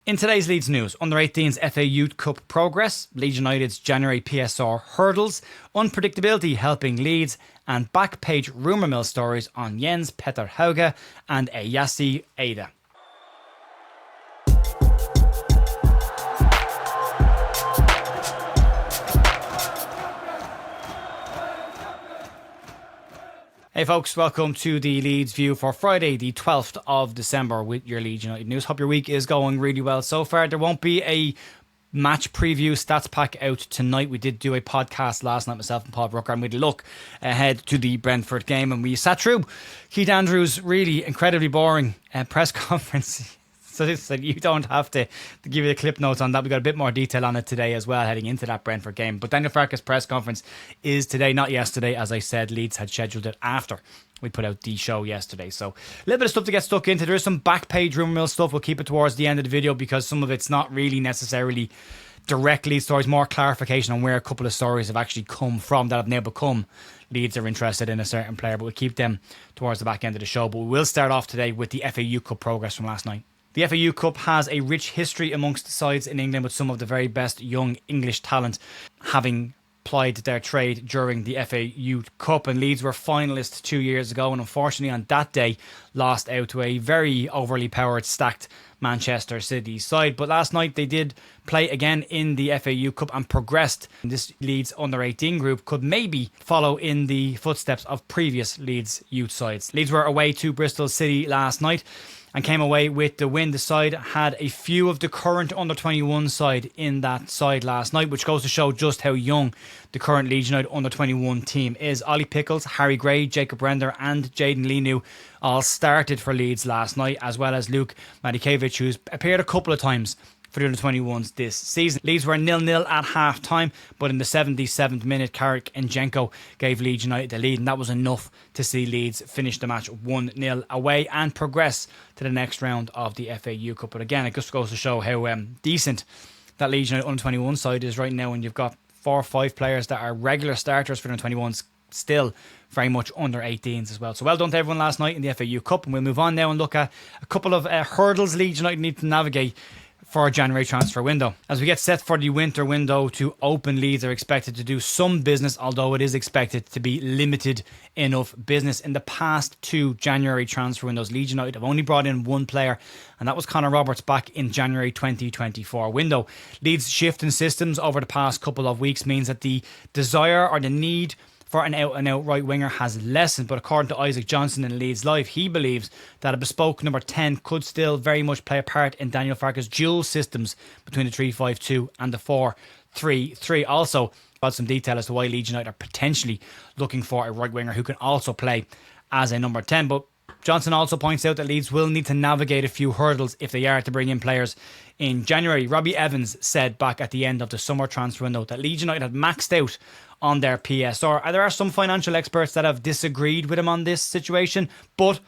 In today's Leeds news, Under-18s FA Youth Cup progress, Leeds United's January PSR Hurdles, Unpredictability helping Leeds, and back page rumour mill stories on Jens Petter Hauge and Ayase Ueda. Hey folks, welcome to the Leeds View for Friday the 12th of December with your Leeds United news. Hope your week is going really well so far. There won't be a match preview stats pack out tonight. We did do a podcast last night, myself and Paul Brooker, and we had a look ahead to the Brentford game, and we sat through Keith Andrews' really incredibly boring press conference. So you don't have to give you the clip notes on that. We got a bit more detail on it today as well, heading into that Brentford game. But Daniel Farke's press conference is today, not yesterday. As I said, Leeds had scheduled it after we put out the show yesterday. So a little bit of stuff to get stuck into. There is some back page rumour mill stuff. We'll keep it towards the end of the video because some of it's not really necessarily direct Leeds stories, more clarification on where a couple of stories have actually come from that have now become Leeds are interested in a certain player. But we'll keep them towards the back end of the show. But we will start off today with the FA Youth Cup progress from last night. The FA Youth Cup has a rich history amongst the sides in England, with some of the very best young English talent having plied their trade during the FA Youth Cup, and Leeds were finalists 2 years ago, and unfortunately on that day lost out to a very overly powered, stacked Manchester City side. But last night they did play again in the FA Youth Cup and progressed. This Leeds under-18 group could maybe follow in the footsteps of previous Leeds youth sides. Leeds were away to Bristol City last night and came away with the win. The side had a few of the current under-21 side in that side last night, which goes to show just how young the current Leeds United under-21 team is. Ollie Pickles, Harry Gray, Jacob Render and Jayden Lenu all started for Leeds last night, as well as Luke Madikevich, who's appeared a couple of times for the under-21s this season. Leeds were 0-0 at half time, but in the 77th minute, Karik Njenko gave Leeds United the lead, and that was enough to see Leeds finish the match 1-0 away and progress to the next round of the FA Youth Cup. But again, it just goes to show how decent that Leeds United under-21 side is right now, and you've got 4 or 5 players that are regular starters for the under-21s, still very much under-18s as well. So well done to everyone last night in the FA Youth Cup, and we'll move on now and look at a couple of hurdles Leeds United need to navigate for a January transfer window. As we get set for the winter window to open, Leeds are expected to do some business, although it is expected to be limited enough business. In the past 2 January transfer windows, Leeds United have only brought in 1 player, and that was Connor Roberts back in January 2024 window. Leeds' shift in systems over the past couple of weeks means that the desire or the need for an out-and-out right winger has lessened, but according to Isaac Johnson in Leeds Live, he believes that a bespoke number 10 could still very much play a part in Daniel Farke's dual systems between the 3-5-2 and the 4-3-3. Also, got some detail as to why Leeds United are potentially looking for a right winger who can also play as a number 10. But Johnson also points out that Leeds will need to navigate a few hurdles if they are to bring in players in January. Robbie Evans said back at the end of the summer transfer window that Leeds United had maxed out on their PSR. There are some financial experts that have disagreed with him on this situation, but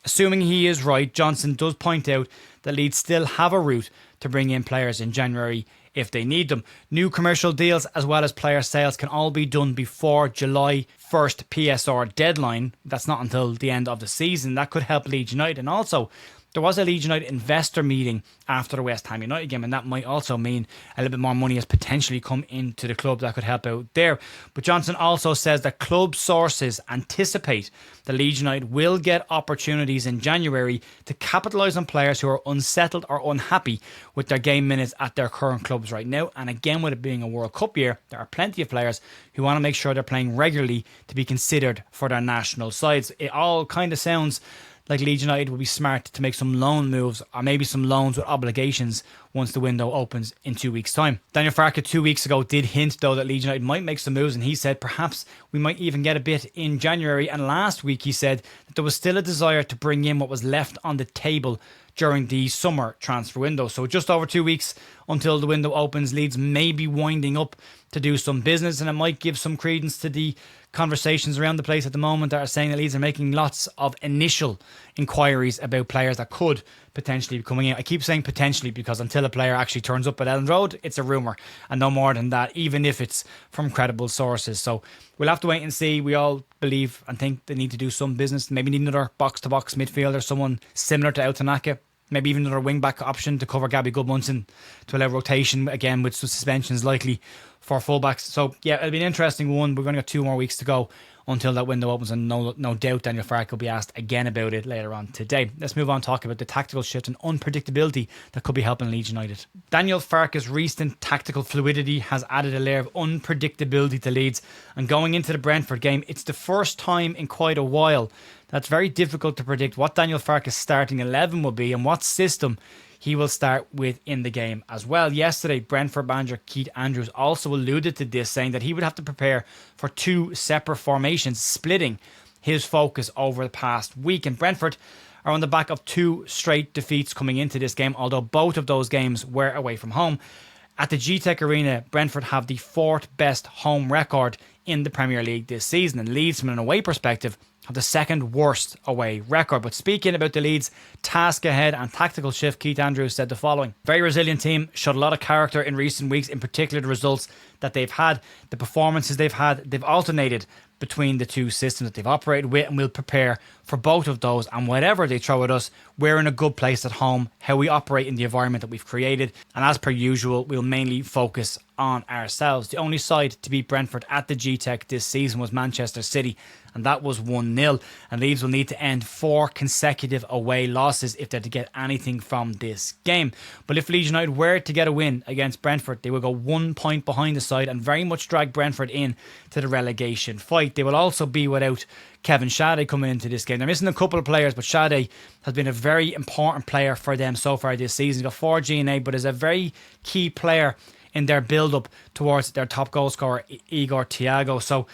assuming he is right, Johnson does point out that Leeds still have a route to bring in players in January if they need them. New commercial deals as well as player sales can all be done before July 1st PSR deadline. That's not until the end of the season. That could help Leeds United. And also, there was a Leeds United investor meeting after the West Ham United game, and that might also mean a little bit more money has potentially come into the club that could help out there. But Johnson also says that club sources anticipate that Leeds United will get opportunities in January to capitalise on players who are unsettled or unhappy with their game minutes at their current clubs right now. And again, with it being a World Cup year, there are plenty of players who want to make sure they're playing regularly to be considered for their national sides. It all kind of sounds like Leeds United would be smart to make some loan moves, or maybe some loans with obligations once the window opens in 2 weeks' time. Daniel Farke 2 weeks ago did hint, though, that Leeds United might make some moves, and he said perhaps we might even get a bit in January. And last week he said that there was still a desire to bring in what was left on the table during the summer transfer window. So just over 2 weeks until the window opens, Leeds may be winding up to do some business, and it might give some credence to the conversations around the place at the moment that are saying that Leeds are making lots of initial inquiries about players that could potentially be coming in. I keep saying potentially because until a player actually turns up at Elland Road, it's a rumour, and no more than that, even if it's from credible sources. So we'll have to wait and see. We all believe and think they need to do some business, maybe need another box-to-box midfielder, someone similar to El Tanaka. maybe even another wing-back option to cover Gabby Goodmunson to allow rotation, again, with suspensions likely for fullbacks. So, yeah, it'll be an interesting one. We've only got 2 more weeks to go until that window opens, and no doubt Daniel Farke will be asked again about it later on today. Let's move on and talk about the tactical shift and unpredictability that could be helping Leeds United. Daniel Farke's recent tactical fluidity has added a layer of unpredictability to Leeds, and going into the Brentford game, it's the first time in quite a while that's very difficult to predict what Daniel Farke's starting 11 will be and what system he will start with in the game as well. Yesterday, Brentford manager Keith Andrews also alluded to this, saying that he would have to prepare for 2 separate formations, splitting his focus over the past week. And Brentford are on the back of 2 straight defeats coming into this game, although both of those games were away from home. At the G-Tech Arena, Brentford have the 4th best home record in the Premier League this season, and Leeds, from an away perspective, have the 2nd worst away record. But speaking about the Leeds task ahead and tactical shift, Keith Andrews said the following: very resilient team, showed a lot of character in recent weeks, in particular the results that they've had, the performances they've had. They've alternated between the 2 systems that they've operated with, and we'll prepare for both of those, and whatever they throw at us, we're in a good place at home, how we operate in the environment that we've created, and as per usual, we'll mainly focus on ourselves. The only side to beat Brentford at the G-Tech this season was Manchester City, and that was 1-0, and Leeds will need to end 4 consecutive away losses if they're to get anything from this game. But if Leeds United were to get a win against Brentford, they will go 1 point behind the side and very much drag Brentford in to the relegation fight. They will also be without Kevin Shade coming into this game. They're missing a couple of players, but Shade has been a very important player for them so far this season. He's got 4 GNA, but is a very key player in their build-up towards their top goal scorer, Igor Thiago. So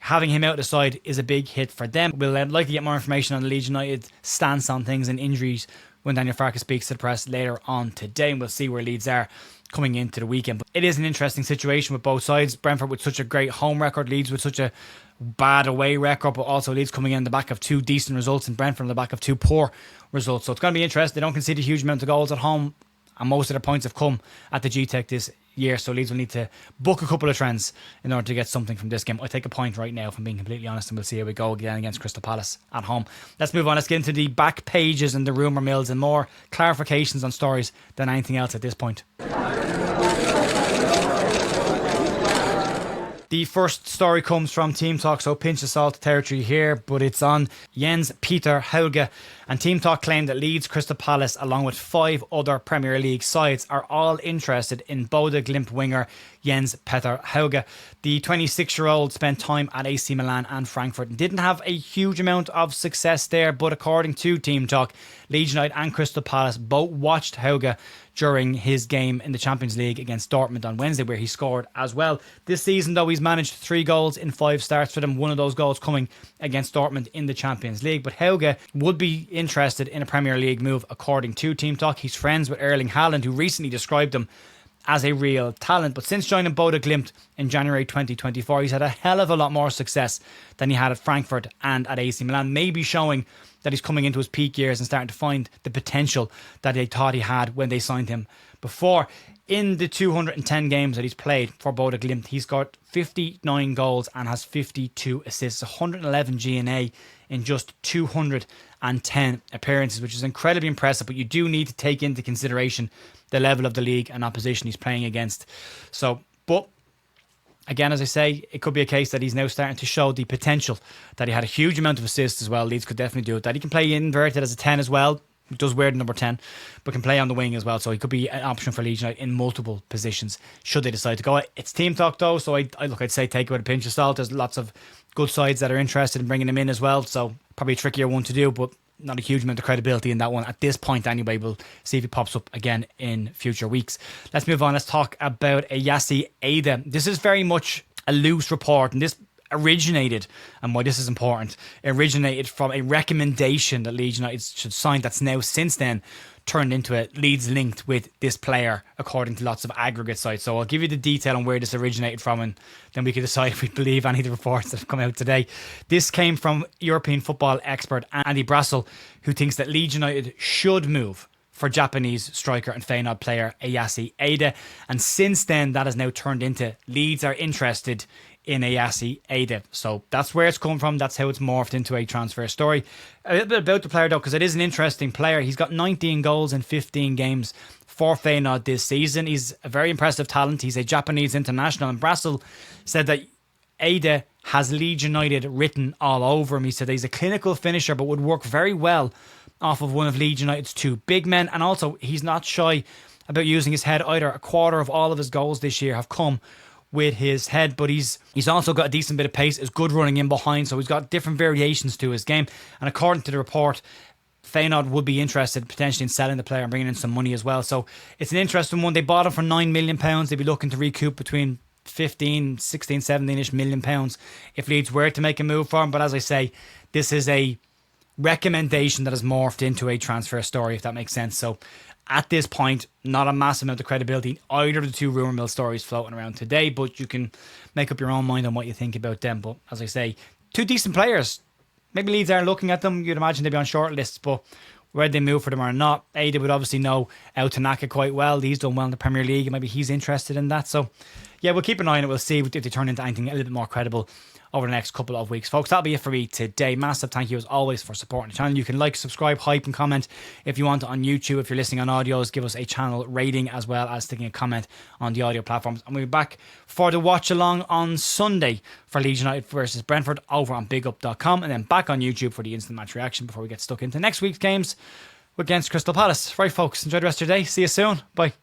having him out the side is a big hit for them. We'll likely get more information on the Leeds United stance on things and injuries when Daniel Farke speaks to the press later on today, and we'll see where Leeds are coming into the weekend. But it is an interesting situation with both sides. Brentford with such a great home record, Leeds with such a bad away record, but also Leeds coming in on the back of 2 decent results and Brentford on the back of 2 poor results. So it's going to be interesting. They don't concede a huge amount of goals at home, and most of their points have come at the G-Tech this year, so Leeds will need to book a couple of trends in order to get something from this game. I take a point right now, if I'm being completely honest, and we'll see how we go again against Crystal Palace at home. Let's move on. Let's get into the back pages and the rumour mills and more clarifications on stories than anything else at this point. The first story comes from Team Talk, so pinch of salt territory here, but it's on Jens Peter Hauge. And Team Talk claimed that Leeds, Crystal Palace, along with 5 other Premier League sides, are all interested in Bodo Glimt winger Jens Peter Hauge. The 26-year-old spent time at AC Milan and Frankfurt and didn't have a huge amount of success there, but according to Team Talk, Leeds United and Crystal Palace both watched Hauge during his game in the Champions League against Dortmund on Wednesday, where he scored as well. This season, though, he's managed 3 goals in 5 starts for them, one of those goals coming against Dortmund in the Champions League. But Hauge would be interested in a Premier League move, according to Team Talk. He's friends with Erling Haaland, who recently described him as a real talent. But since joining Bodo Glimt in January 2024, he's had a hell of a lot more success than he had at Frankfurt and at AC Milan, maybe showing that he's coming into his peak years and starting to find the potential that they thought he had when they signed him before. In the 210 games that he's played for Bodo Glimt, he's got 59 goals and has 52 assists, 111 GNA in just 210 appearances, which is incredibly impressive. But you do need to take into consideration the level of the league and opposition he's playing against. So, but again, as I say, it could be a case that he's now starting to show the potential, that he had a huge amount of assists as well. Leeds could definitely do it. That he can play inverted as a 10 as well. He does wear the number 10, but can play on the wing as well. So he could be an option for Leeds United in multiple positions should they decide to go. It's Team Talk though, so I'd say take it with a pinch of salt. There's lots of good sides that are interested in bringing him in as well. So probably a trickier one to do, but not a huge amount of credibility in that one at this point anyway. We'll see if he pops up again in future weeks. Let's move on. Let's talk about Ayase Ueda. This is very much a loose report, and this originated, and why this is important, originated from a recommendation that Leeds United should sign that's now since then turned into a Leeds linked with this player, according to lots of aggregate sites. So I'll give you the detail on where this originated from, and then we can decide if we believe any of the reports that have come out today. This came from European football expert Andy Brassel, who thinks that Leeds United should move for Japanese striker and Feyenoord player Ayase Ueda. And since then, that has now turned into Leeds are interested in Ayase Ueda. So that's where it's come from. That's how it's morphed into a transfer story. A little bit about the player though, because it is an interesting player. He's got 19 goals in 15 games for Feyenoord this season. He's a very impressive talent. He's a Japanese international, and Brassel said that Ueda has Leeds United written all over him. He said he's a clinical finisher but would work very well off of one of Leeds United's two big men, and also he's not shy about using his head either. A quarter of all of his goals this year have come with his head, but he's also got a decent bit of pace, is good running in behind, so he's got different variations to his game. And according to the report, Feyenoord would be interested potentially in selling the player and bringing in some money as well. So it's an interesting one. They bought him for £9 million. They'd be looking to recoup between 15, 16, 17-ish million pounds if Leeds were to make a move for him. But as I say, this is a recommendation that has morphed into a transfer story, if that makes sense. So at this point, not a massive amount of credibility either of the two rumour mill stories floating around today, but you can make up your own mind on what you think about them. But as I say, two decent players. Maybe Leeds aren't looking at them. You'd imagine they'd be on short lists, but whether they move for them or not, Ueda would obviously know El Tanaka quite well. He's done well in the Premier League, and maybe he's interested in that. So yeah, we'll keep an eye on it. We'll see if they turn into anything a little bit more credible over the next couple of weeks. Folks, that'll be it for me today. Massive thank you as always for supporting the channel. You can like, subscribe, hype and comment if you want on YouTube. If you're listening on audios, give us a channel rating as well as sticking a comment on the audio platforms. And we'll be back for the watch along on Sunday for Leeds United versus Brentford over on bigup.com, and then back on YouTube for the instant match reaction before we get stuck into next week's games against Crystal Palace. Right folks, enjoy the rest of your day. See you soon. Bye.